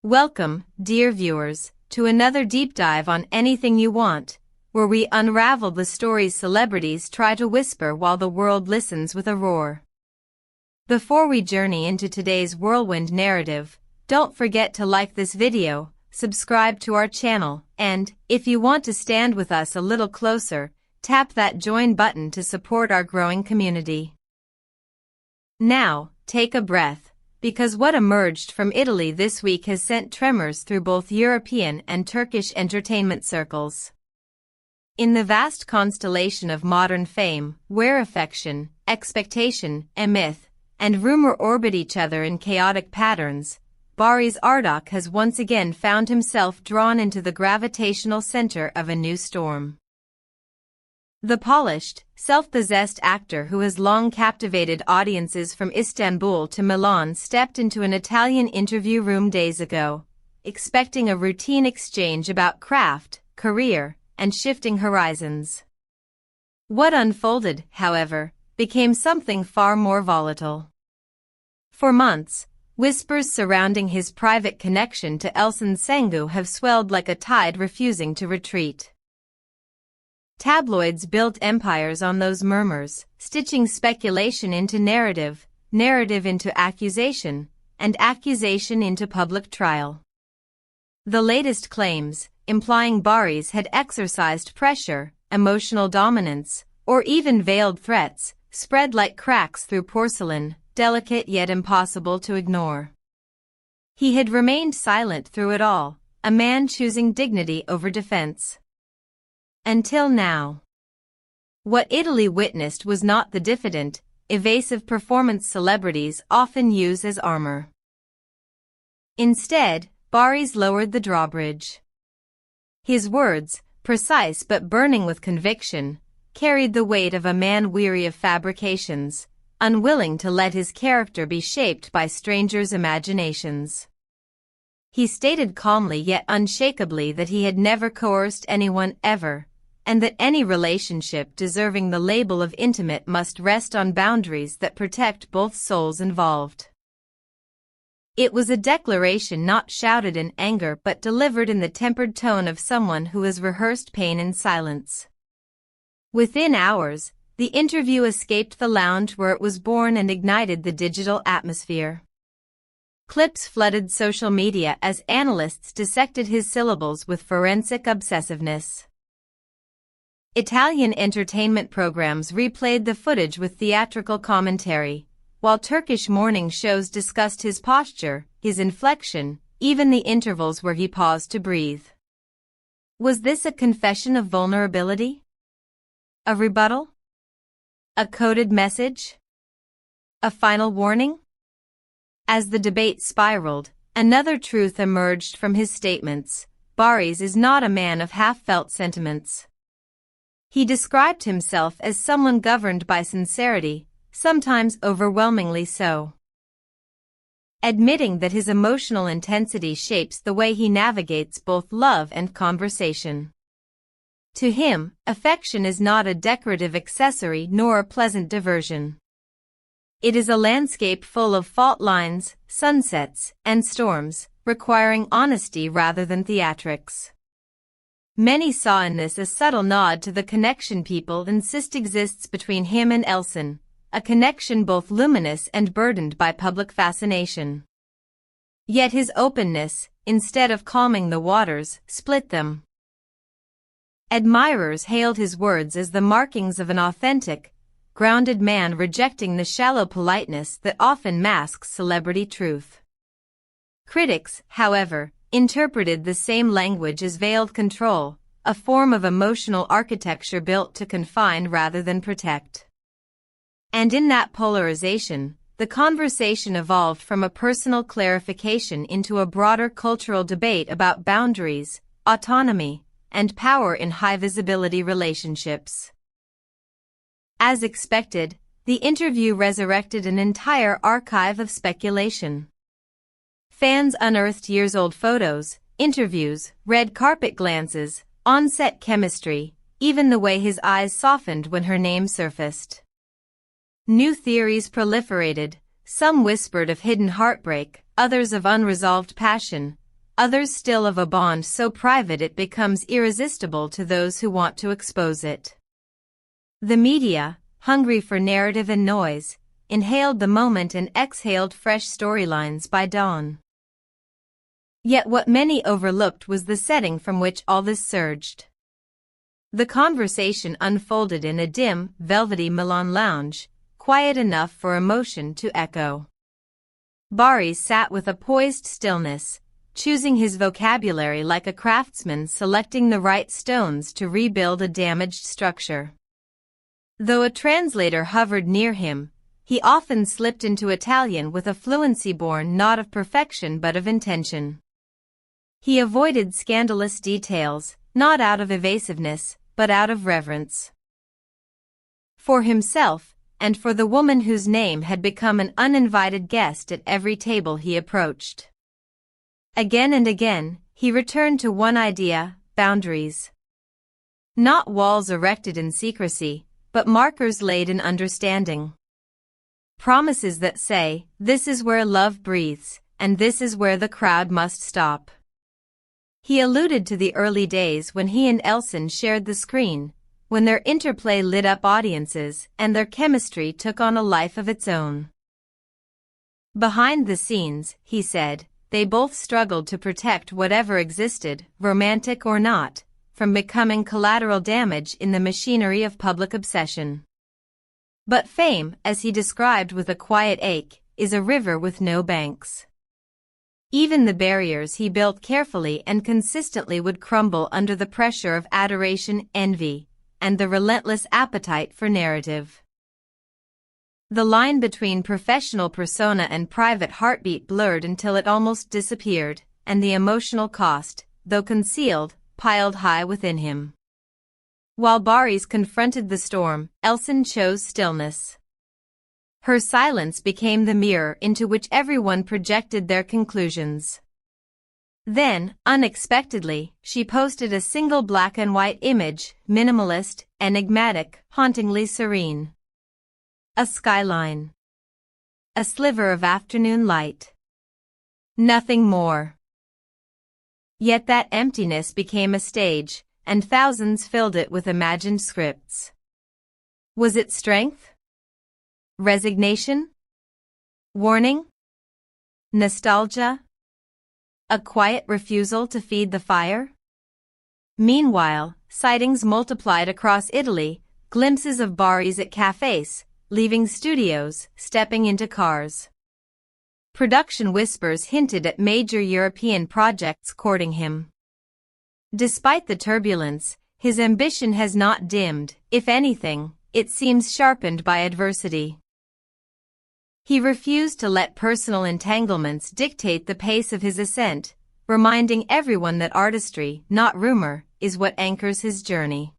Welcome, dear viewers, to another deep dive on Anything You Want, where we unravel the stories celebrities try to whisper while the world listens with a roar. Before we journey into today's whirlwind narrative, don't forget to like this video, subscribe to our channel, and, if you want to stand with us a little closer, tap that join button to support our growing community. Now, take a breath, because what emerged from Italy this week has sent tremors through both European and Turkish entertainment circles. In the vast constellation of modern fame, where affection, expectation, a myth, and rumor orbit each other in chaotic patterns, Barış Arduç has once again found himself drawn into the gravitational center of a new storm. The polished, self-possessed actor who has long captivated audiences from Istanbul to Milan stepped into an Italian interview room days ago, expecting a routine exchange about craft, career, and shifting horizons. What unfolded, however, became something far more volatile. For months, whispers surrounding his private connection to Elçin Sangu have swelled like a tide refusing to retreat. Tabloids built empires on those murmurs, stitching speculation into narrative, narrative into accusation, and accusation into public trial. The latest claims, implying Barış had exercised pressure, emotional dominance, or even veiled threats, spread like cracks through porcelain, delicate yet impossible to ignore. He had remained silent through it all, a man choosing dignity over defense. Until now. What Italy witnessed was not the diffident, evasive performance celebrities often use as armor. Instead, Barış lowered the drawbridge. His words, precise but burning with conviction, carried the weight of a man weary of fabrications, unwilling to let his character be shaped by strangers' imaginations. He stated calmly yet unshakably that he had never coerced anyone ever, and that any relationship deserving the label of intimate must rest on boundaries that protect both souls involved. It was a declaration not shouted in anger but delivered in the tempered tone of someone who has rehearsed pain in silence. Within hours, the interview escaped the lounge where it was born and ignited the digital atmosphere. Clips flooded social media as analysts dissected his syllables with forensic obsessiveness. Italian entertainment programs replayed the footage with theatrical commentary, while Turkish morning shows discussed his posture, his inflection, even the intervals where he paused to breathe. Was this a confession of vulnerability? A rebuttal? A coded message? A final warning? As the debate spiraled, another truth emerged from his statements. Barış is not a man of half-felt sentiments. He described himself as someone governed by sincerity, sometimes overwhelmingly so. Admitting that his emotional intensity shapes the way he navigates both love and conversation. To him, affection is not a decorative accessory nor a pleasant diversion. It is a landscape full of fault lines, sunsets, and storms, requiring honesty rather than theatrics. Many saw in this a subtle nod to the connection people insist exists between him and Elçin, a connection both luminous and burdened by public fascination. Yet his openness, instead of calming the waters, split them. Admirers hailed his words as the markings of an authentic, grounded man rejecting the shallow politeness that often masks celebrity truth. Critics, however, interpreted the same language as veiled control, a form of emotional architecture built to confine rather than protect. And in that polarization, the conversation evolved from a personal clarification into a broader cultural debate about boundaries, autonomy, and power in high-visibility relationships. As expected, the interview resurrected an entire archive of speculation. Fans unearthed years-old photos, interviews, red carpet glances, on-set chemistry, even the way his eyes softened when her name surfaced. New theories proliferated, some whispered of hidden heartbreak, others of unresolved passion, others still of a bond so private it becomes irresistible to those who want to expose it. The media, hungry for narrative and noise, inhaled the moment and exhaled fresh storylines by dawn. Yet what many overlooked was the setting from which all this surged. The conversation unfolded in a dim, velvety Milan lounge, quiet enough for emotion to echo. Barış sat with a poised stillness, choosing his vocabulary like a craftsman selecting the right stones to rebuild a damaged structure. Though a translator hovered near him, he often slipped into Italian with a fluency born not of perfection but of intention. He avoided scandalous details, not out of evasiveness, but out of reverence. For himself, and for the woman whose name had become an uninvited guest at every table he approached. Again and again, he returned to one idea: boundaries. Not walls erected in secrecy, but markers laid in understanding. Promises that say, this is where love breathes, and this is where the crowd must stop. He alluded to the early days when he and Elçin shared the screen, when their interplay lit up audiences and their chemistry took on a life of its own. Behind the scenes, he said, they both struggled to protect whatever existed, romantic or not, from becoming collateral damage in the machinery of public obsession. But fame, as he described with a quiet ache, is a river with no banks. Even the barriers he built carefully and consistently would crumble under the pressure of adoration, envy, and the relentless appetite for narrative. The line between professional persona and private heartbeat blurred until it almost disappeared, and the emotional cost, though concealed, piled high within him. While Barış confronted the storm, Elçin chose stillness. Her silence became the mirror into which everyone projected their conclusions. Then, unexpectedly, she posted a single black and white image, minimalist, enigmatic, hauntingly serene. A skyline. A sliver of afternoon light. Nothing more. Yet that emptiness became a stage, and thousands filled it with imagined scripts. Was it strength? Resignation? Warning? Nostalgia? A quiet refusal to feed the fire? Meanwhile, sightings multiplied across Italy, glimpses of Barış at cafes, leaving studios, stepping into cars. Production whispers hinted at major European projects courting him. Despite the turbulence, his ambition has not dimmed. If anything, it seems sharpened by adversity. He refused to let personal entanglements dictate the pace of his ascent, reminding everyone that artistry, not rumor, is what anchors his journey.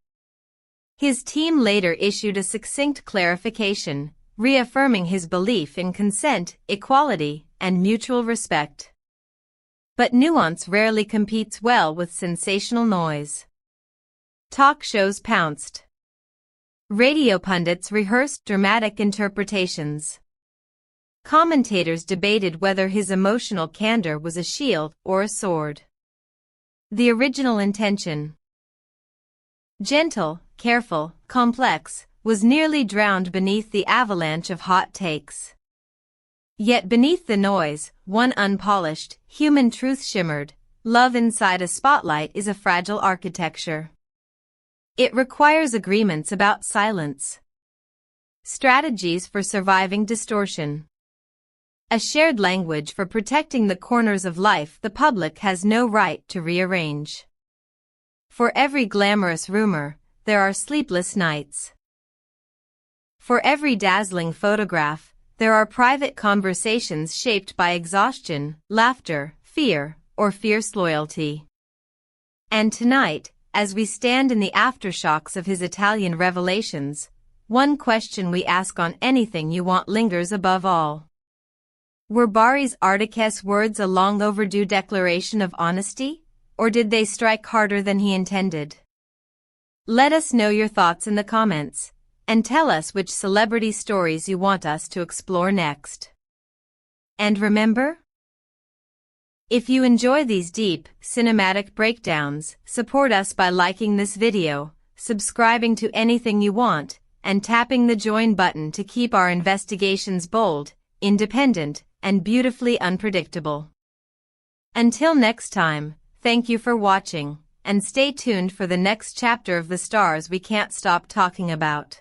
His team later issued a succinct clarification, reaffirming his belief in consent, equality, and mutual respect. But nuance rarely competes well with sensational noise. Talk shows pounced. Radio pundits rehearsed dramatic interpretations. Commentators debated whether his emotional candor was a shield or a sword. The original intention, gentle, careful, complex, was nearly drowned beneath the avalanche of hot takes. Yet beneath the noise, one unpolished, human truth shimmered: love inside a spotlight is a fragile architecture. It requires agreements about silence, strategies for surviving distortion, a shared language for protecting the corners of life the public has no right to rearrange. For every glamorous rumor, there are sleepless nights. For every dazzling photograph, there are private conversations shaped by exhaustion, laughter, fear, or fierce loyalty. And tonight, as we stand in the aftershocks of his Italian revelations, one question we ask on Anything You Want lingers above all. Were Barış's Arduç's words a long overdue declaration of honesty, or did they strike harder than he intended? Let us know your thoughts in the comments, and tell us which celebrity stories you want us to explore next. And remember, If you enjoy these deep, cinematic breakdowns, support us by liking this video, subscribing to Anything You Want, and tapping the join button to keep our investigations bold, independent, and beautifully unpredictable. Until next time, thank you for watching, and stay tuned for the next chapter of the stars we can't stop talking about.